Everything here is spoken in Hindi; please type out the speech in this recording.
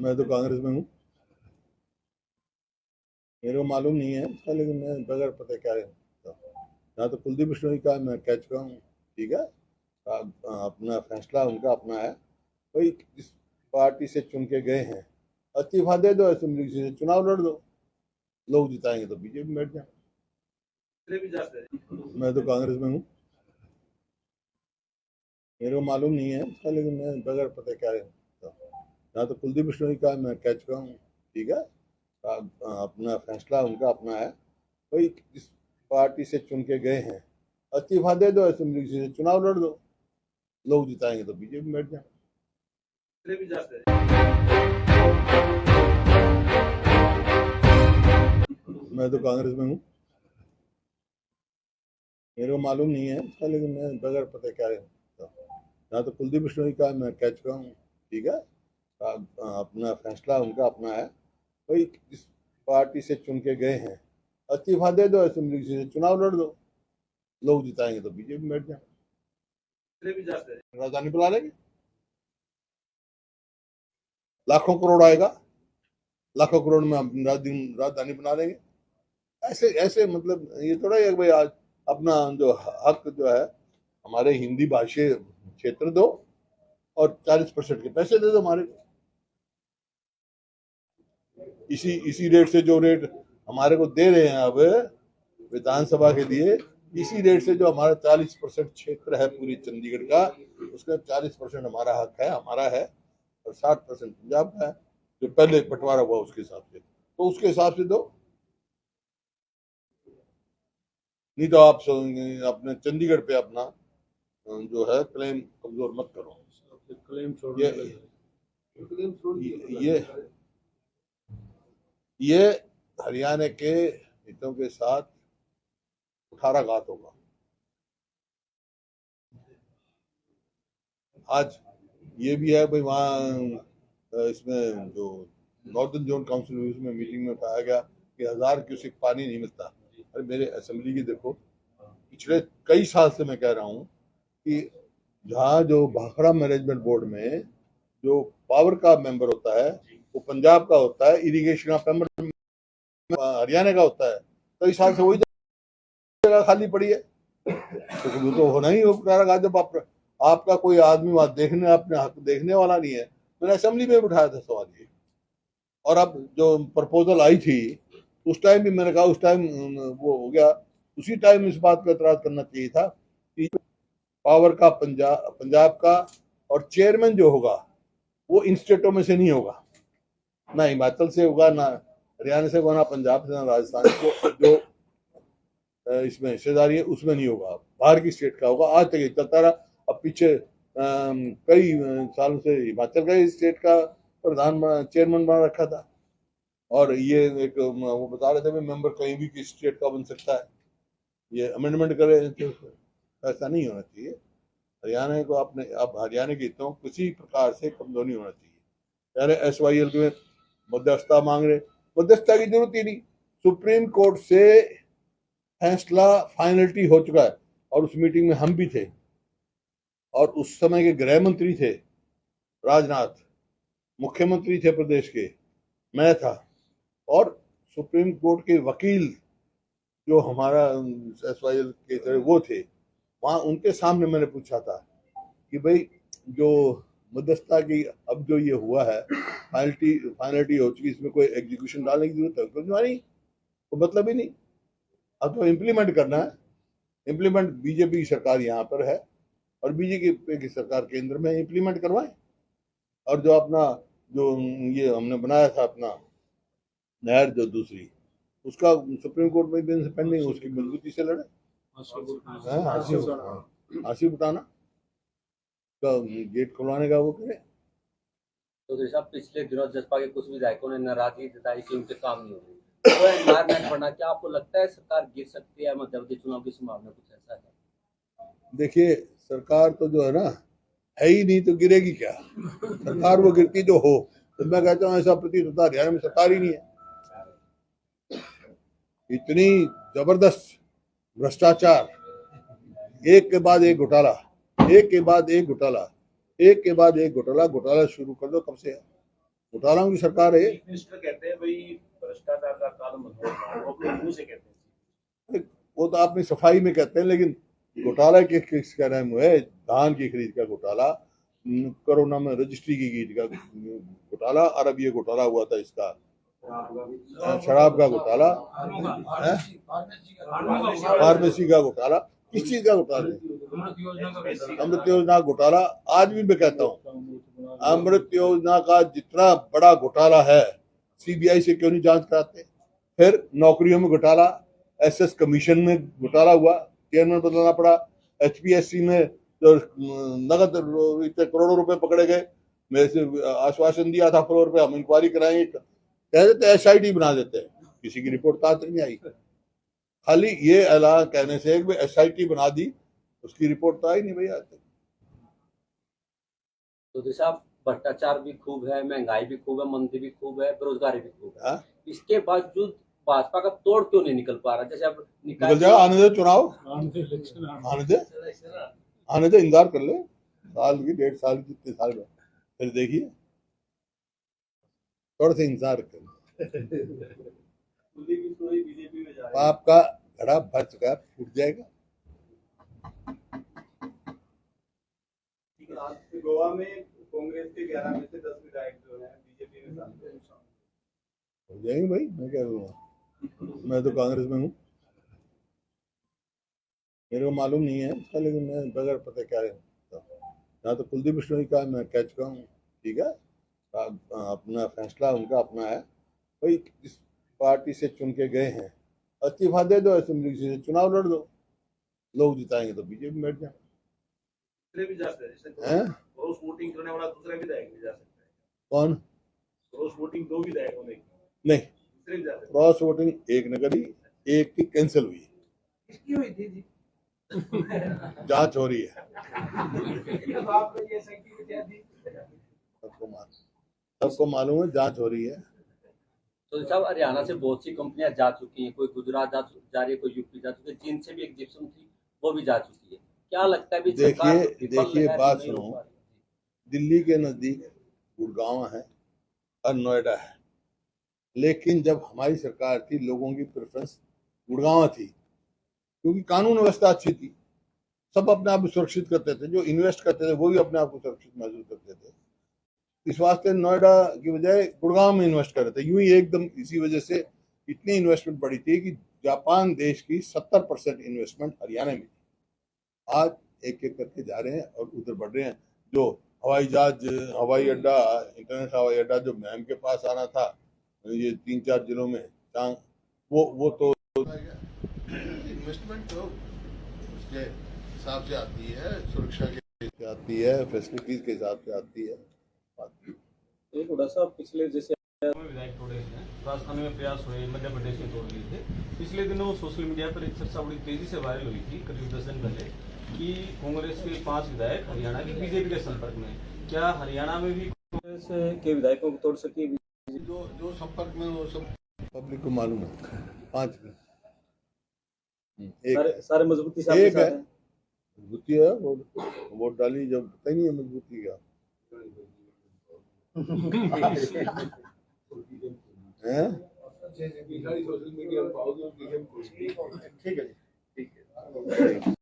मैं तो कांग्रेस में हूँ। मेरे को मालूम नहीं है इसका, लेकिन मैं बगैर पता क्या है यहाँ तो कुलदीप बिश्नोई का मैं कह चुका हूँ। ठीक है, अपना फैसला उनका अपना है। कोई जिस पार्टी से चुन के गए हैं इस्तीफा दे दो, असेंबली से चुनाव लड़ दो, लोग जिताएंगे तो बीजेपी में बैठ जाए। मैं तो कांग्रेस में हूँ। मेरे को मालूम नहीं है इसका, लेकिन मैं बगैर पता क्या है यहाँ तो कुलदीप बिश्नोई का मैं कह चुका हूँ। ठीक है, अपना फैसला उनका अपना है। कोई जिस पार्टी से चुन के गए हैं इस्तीफा दे दो, असेंबली से चुनाव लड़ दो, लोग जिताएंगे तो बीजेपी में बैठ जाए। मैं तो कांग्रेस में हूँ। मेरे को मालूम नहीं है इसका, लेकिन मैं बगैर पता क्या है यहाँ तो कुलदीप बिश्नोई का मैं कह चुका हूँ। ठीक है, अपना फैसला उनका अपना है। कोई जिस पार्टी से चुन के गए हैं इस्तीफा दे दो, असेंबली से चुनाव लड़ दो, लोग जिताएंगे तो बीजेपी में बैठ जाए। राजधानी बुला लेंगे, लाखों करोड़ आएगा, लाखों करोड़ में हम राजधानी बना देंगे। ऐसे ऐसे मतलब ये थोड़ा है कि भाई आज अपना जो हक जो है हमारे हिंदी भाषी क्षेत्र दो और 40% के पैसे दे दो हमारे को। इसी रेट से जो रेट हमारे को दे रहे हैं अब विधानसभा के लिए, इसी रेट से जो हमारा 40% क्षेत्र है पूरी चंडीगढ़ का, उसका 40% हमारा हक है, हमारा है, और 60% पंजाब का है जो पहले बंटवारा हुआ उसके हिसाब से। तो उसके हिसाब से दो, नहीं तो आप अपने चंडीगढ़ पे अपना जो है क्लेम कमजोर मत करो। क्लेम ये हरियाणा के हितों के साथ कुठाराघात होगा। आज ये भी है भाई वहाँ इसमें जो नॉर्दर्न जोन काउंसिल में मीटिंग में उठाया गया कि 1000 क्यूसेक पानी नहीं मिलता। अरे मेरे असेंबली की देखो, पिछले कई साल से मैं कह रहा हूँ कि जहाँ जो भाखड़ा मैनेजमेंट बोर्ड में जो पावर का मेंबर होता है वो पंजाब का होता है, इरिगेशन का मेंबर हरियाणा का होता है। कई साल से वही जगह खाली पड़ी है, तो वो तो होना ही हो। जब आपका कोई आदमी वहां देखने अपने हक देखने वाला नहीं है। मैंने असेंबली में उठाया था सवाल ये, और अब जो प्रपोजल आई थी उस टाइम भी मैंने कहा, उस टाइम वो हो गया, उसी टाइम इस बात का एतराज करना चाहिए था कि पावर का पंजाब का, और चेयरमैन जो होगा वो इन स्टेटों में से नहीं होगा, ना हिमाचल से होगा, ना हरियाणा से होगा, ना पंजाब से, ना राजस्थान को जो इसमें हिस्सेदारी है उसमें नहीं होगा, बाहर की स्टेट का होगा। आज तक ये चलता रहा। अब पीछे कई सालों से हिमाचल का स्टेट का प्रधान चेयरमैन बना रखा था, और ये एक वो बता रहे थे मेंबर कहीं भी किसी स्टेट का बन सकता है, ये अमेंडमेंट करे। तो ऐसा नहीं होना चाहिए। हरियाणा को अपने अब हरियाणा के हितों किसी प्रकार से कमजोर नहीं होना चाहिए। यानी SYL में मध्यस्थता मांग रहे, मध्यस्थता की जरूरत ही नहीं। सुप्रीम कोर्ट से फैसला फाइनलिटी हो चुका है, और उस मीटिंग में हम भी थे, और उस समय के गृह मंत्री थे राजनाथ, मुख्यमंत्री थे प्रदेश के, मैं था, और सुप्रीम कोर्ट के वकील जो हमारा SYL के थे वो थे वहां। उनके सामने मैंने पूछा था कि भाई जो मध्यस्थता की अब जो ये हुआ है फाइनलिटी हो चुकी, इसमें कोई एग्जीक्यूशन डालने की जरूरत है? कुछ नहीं, तो मतलब ही नहीं। अब तो इम्प्लीमेंट करना है। इम्प्लीमेंट बीजेपी की सरकार यहाँ पर है, और बीजेपी की सरकार केंद्र में इम्प्लीमेंट करवाएं। और जो अपना जो ये हमने बनाया था अपना नहर जो दूसरी, उसका सुप्रीम कोर्ट में भी पेंडिंग, उसकी मजबूती से लड़े। हासिल बताना गेट खुलवाने का वो करे। तो साहब पिछले दिनों जसपा के कुछ विधायकों ने नाराजगी जताई कि उनके काम नहीं हो रही, तो एनवायरमेंट बढ़ना, क्या आपको लगता है सरकार गिर सकती है मध्यवर्ती चुनाव की संभावना कुछ ऐसा है? देखिए, सरकार तो जो है ना है ही नहीं, तो गिरेगी क्या? सरकार वो गिरती जो हो, तो मैं कहता हूँ ऐसा प्रतीत होता है हरियाणा में सरकार ही नहीं है। इतनी जबरदस्त भ्रष्टाचार, एक के बाद एक घोटाला, एक के बाद एक घोटाला, एक के बाद एक घोटाला, घोटाला शुरू कर दो कब से है। घोटालों की सरकार है। चीफ मिनिस्टर कहते हैं भाई भ्रष्टाचार का काल मनोहर वो अपने मुंह से कहते हैं। वो तो अपनी सफाई में कहते हैं, लेकिन घोटाला किसका नाम है? धान की खरीद का घोटाला, कोरोना में रजिस्ट्री की खरीद का घोटाला, और अब ये घोटाला हुआ था इसका शराब का घोटाला, फार्मेसी का घोटाला। किस चीज का घोटाला है? अमृत योजना घोटाला। आज भी मैं कहता हूँ, अमृत योजना का जितना बड़ा घोटाला है, सीबीआई से क्यों नहीं जांच कराते? फिर नौकरियों में घोटाला, एसएस कमीशन में घोटाला हुआ, चेयरमैन बदलना पड़ा, एचपीएससी में जो नगद इतने करोड़ों रुपए पकड़े गए, मेरे से आश्वासन दिया था फ्लोर पे हम इंक्वायरी कराएंगे, कह देते एसआईटी बना देते हैं, किसी की रिपोर्ट आज तक नहीं आई। खाली ये ऐलान कहने से एसआईटी बना दी, उसकी रिपोर्ट तो आई नहीं भैया आज तक। तो साहब भ्रष्टाचार भी खूब है, महंगाई भी खूब है, मंदी भी खूब है, बेरोजगारी भी खूब है। इसके बावजूद भाजपा का तोड़ क्यों नहीं निकल पा रहा? जैसे अब निकल जाएगा, आने दे चुनाव, आने दे, इंतजार कर ले, साल की 1.5 साल की, कितने साल में, फिर देखिए, थोड़ा सा इंतजार कर। पाप का घड़ा भर चुका है, फूट जाएगा। गोवा में कांग्रेस के 11 में से 10 विधायक जो हैं बीजेपी में शामिल हो जाएंगे भाई, मैं क्या करूँगा, मैं तो कांग्रेस में हूँ, मेरे को मालूम नहीं है इसका, लेकिन मैं बगैर पता क्या है, यहाँ तो कुलदीप बिश्नोई का मैं कह चुका हूँ, ठीक है, अपना फैसला उनका अपना है भाई, इस पार्टी से चुन के गए हैं, इस्तीफा दे दो, असेंबली से चुनाव लड़ दो, लोग जिताएंगे तो बीजेपी में बैठ जाए। भी जा सकते हैं, क्रॉस वोटिंग करने वाला दूसरा विधायक भी जा सकता है। कौन? क्रॉस वोटिंग 2 विधायकों ने नहीं, क्रॉस वोटिंग एक ने करी, एक की कैंसिल हुई। किसकी हुई थी जी? जांच हो रही है, सबको मालूम है, जांच हो रही है। तो साहब हरियाणा से बहुत सी कंपनियां जा चुकी हैं, कोई गुजरात जा रही है, कोई यूपी जा चुकी है, चीन से भी एक जिप्सम थी वो भी जा चुकी है। क्या लगता है? देखिए बात सुनो, दिल्ली के नजदीक गुड़गांव है और नोएडा है, लेकिन जब हमारी सरकार थी लोगों की प्रेफरेंस गुड़गांव थी, क्योंकि कानून व्यवस्था अच्छी थी, सब अपने आप को सुरक्षित करते थे, जो इन्वेस्ट करते थे वो भी अपने आप को सुरक्षित महसूस करते थे, इस वास्ते नोएडा की बजाय गुड़गांव में इन्वेस्ट कर रहे थे। यूं ही एकदम इसी वजह से इतनी इन्वेस्टमेंट बढ़ी थी कि जापान देश की 70% इन्वेस्टमेंट हरियाणा में आज एक एक करके जा रहे हैं और उधर बढ़ रहे हैं। जो हवाई जहाज, हवाई अड्डा, इंटरनेशनल हवाई अड्डा जो मैम के पास आना था ये 3-4 जिलों में, वो तो इन्वेस्टमेंट तो उसके हिसाब से आती है, सुरक्षा के हिसाब से आती है, फैसिलिटीज के हिसाब से आती है। एक उड़ा साहब पिछले जैसे विधायक तोड़े हैं, राजस्थान में प्रयास हुए, मध्य प्रदेश में तोड़ लिए थे। पिछले दिनों सोशल मीडिया पर एक चर्चा बड़ी तेजी से वायरल हुई थी, करीब 10 दिन पहले, कि कांग्रेस के 5 विधायक हरियाणा की बीजेपी के संपर्क में। क्या हरियाणा में भी कांग्रेस के विधायकों को तोड़ सकी? जो संपर्क में वो सब पब्लिक को मालूम है। 5 सारे मजबूती एक है, मजबूती है, वोट डाली जब कहीं नहीं है मजबूती का है। सोशल मीडिया ठीक है।